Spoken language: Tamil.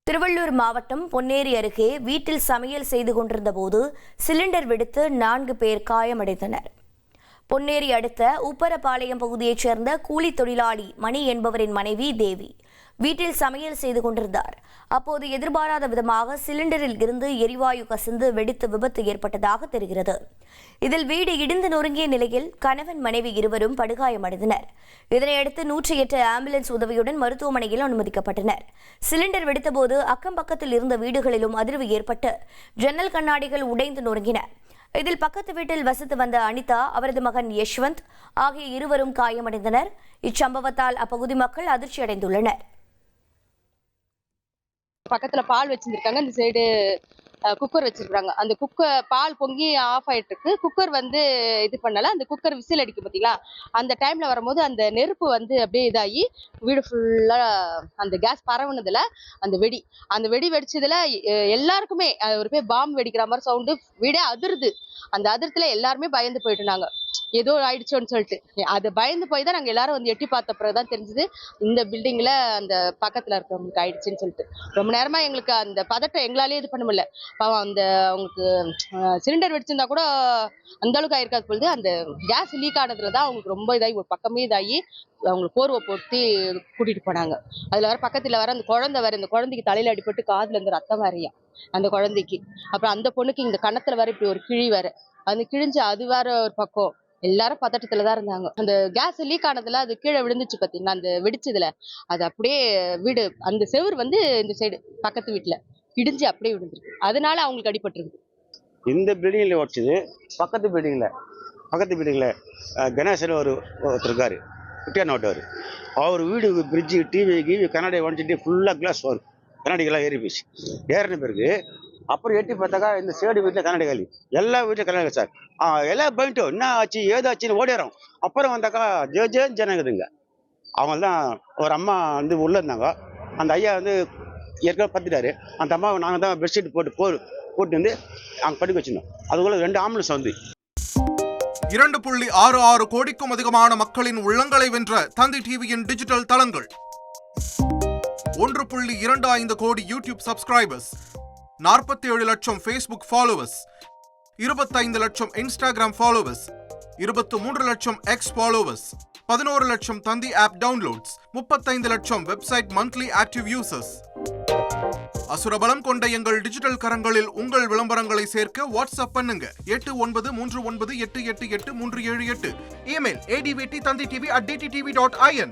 திருவள்ளூர் மாவட்டம் பொன்னேரி அருகே வீட்டில் சமையல் செய்து கொண்டிருந்த போது சிலிண்டர் வெடித்து 4 பேர் காயமடைந்தனர். பொன்னேரி அடுத்த உப்பரபாளையம் பகுதியைச் சேர்ந்த கூலி தொழிலாளி மணி என்பவரின் மனைவி தேவி வீட்டில் சமையல் செய்து கொண்டிருந்தார். அப்போது எதிர்பாராத விதமாக சிலிண்டரில் இருந்து எரிவாயு கசிந்து வெடித்து விபத்து ஏற்பட்டதாக தெரிகிறது. இதில் வீடு இடிந்து நொறுங்கிய நிலையில் கணவன் மனைவி இருவரும் படுகாயமடைந்தனர். இதனையடுத்து 108 ஆம்புலன்ஸ் உதவியுடன் மருத்துவமனையில் அனுமதிக்கப்பட்டனர். சிலிண்டர் வெடித்தபோது அக்கம் பக்கத்தில் இருந்த வீடுகளிலும் அதிர்வு ஏற்பட்டு ஜன்னல் கண்ணாடிகள் உடைந்து நொறுங்கின. இதில் பக்கத்து வீட்டில் வசித்து வந்த அனிதா, அவரது மகன் யஷ்வந்த் ஆகிய இருவரும் காயமடைந்தனர். இச்சம்பவத்தால் அப்பகுதி மக்கள் அதிர்ச்சி அடைந்துள்ளனர். பக்கத்துல பால் வச்சிருக்காங்க, இந்த சைடு குக்கர் வச்சிருக்காங்க. அந்த குக்கர் பால் பொங்கி ஆஃப் ஆயிட்டு இருக்கு. குக்கர் இது பண்ணல. அந்த குக்கர் விசில் அடிக்கும் பாத்தீங்களா, அந்த டைம்ல வரும்போது அந்த நெருப்பு அப்படியே இதாகி வீடு ஃபுல்லா அந்த கேஸ் பரவுனதுல அந்த வெடி வெடிச்சதுல எல்லாருக்குமே ஒரு பேர் பாம்பு வெடிக்கிற மாதிரி சவுண்டு, வீடே அதிருது. அந்த அதிர்த்துல எல்லாருமே பயந்து போயிட்டு நாங்க ஏதோ ஆயிடுச்சோன்னு சொல்லிட்டு அது பயந்து போய் தான் நாங்கள் எல்லாரும் எட்டி பார்த்த பிறகுதான் தெரிஞ்சது இந்த பில்டிங்ல அந்த பக்கத்துல இருக்கிறவங்களுக்கு ஆயிடுச்சுன்னு சொல்லிட்டு. ரொம்ப நேரமா எங்களுக்கு அந்த பதட்டம் எங்களாலே இது பண்ண முடியல. பாவம் அந்த அவங்களுக்கு சிலிண்டர் வெடிச்சிருந்தா கூட அந்த அளவுக்கு ஆயிருக்காது பொழுது, அந்த கேஸ் லீக் ஆனதுலதான் அவங்களுக்கு ரொம்ப இதாகி ஒரு பக்கமே இதாகி அவங்களுக்கு போர்வை போட்டு கூட்டிட்டு போனாங்க. அதுல வர பக்கத்துல வர அந்த குழந்தை வர, இந்த குழந்தைக்கு தலையில அடிபட்டு காதுல இருந்து ரத்தம் வரையா அந்த குழந்தைக்கு. அப்புறம் அந்த பொண்ணுக்கு இந்த கன்னத்துல வர இப்படி ஒரு கிழி வர, அந்த கிழிஞ்சு அது வேற ஒரு பக்கம். எல்லாரும் பதட்டத்துலதான் இருந்தாங்க. அந்த கேஸ் லீக் ஆனதுல அது கீழே விழுந்துச்சு பாத்தீங்கன்னா, அந்த வெடிச்சதுல அது அப்படியே வீடு அந்த செவுரு இந்த சைடு பக்கத்து வீட்டுல இடிஞ்சு அப்படியே விழுந்துருக்கு. அதனால அவங்களுக்கு அடிபட்டிருக்கு. இந்த பில்டிங்ல உடச்சது பக்கத்து பில்டிங்ல கணேசன் ஒருத்தர் இருக்காரு, குட்டியா நோட்டவர். அவர் வீடு பிரிட்ஜு டிவி கண்ணாடி உடச்சிட்டு ஃபுல்லாக கிளாஸ் வரும், கண்ணாடிகள்லாம் ஏறி போச்சு. ஏறின பிறகு அப்புறம் எட்டி பார்த்தாக்கா இந்த சேடு வீட்டில் கண்ணாடி காலி, எல்லா வீட்டிலும் கண்ணாடி சார். எல்லாம் போயிட்டோம், என்ன ஆச்சு ஏதாச்சுன்னு ஓடிறோம். அப்புறம் வந்தாக்கா ஜனங்குதுங்க. அவங்க தான் ஒரு அம்மா உள்ளே இருந்தாங்க. அந்த ஐயா ஏற்கனவே பத்துட்டாரு. அந்த அம்மாவை நாங்கள் தான் பெட்ஷீட் போட்டு அங்கே படுக்க வச்சிருந்தோம். அதுக்குள்ள 2 ஆம்புலன்ஸ் 2.66 கோடிக்கும் அதிகமான மக்களின் உள்ளங்களை வென்ற தந்தி டிவியின் டிஜிட்டல் தளங்கள், 1.25 கோடி யூடியூப் சப்ஸ்கிரைபர்ஸ், 47 லட்சம் ஃபேஸ்புக் ஃபாலோவர்ஸ், 25 லட்சம் இன்ஸ்டாகிராம் ஃபாலோவர்ஸ், 23 லட்சம் எக்ஸ் ஃபாலோவர்ஸ், 11 லட்சம் தந்தி ஆப் டவுன்லோட்ஸ், 35 லட்சம் வெப்சைட் மந்த்லி ஆக்டிவ் யூசர்ஸ். அசுரபலம் கொண்ட எங்கள் டிஜிட்டல் கரங்களில் உங்கள் விளம்பரங்களை சேர்க்க வாட்ஸ்அப் பண்ணுங்க 8939888378. Email advt@dttv.in.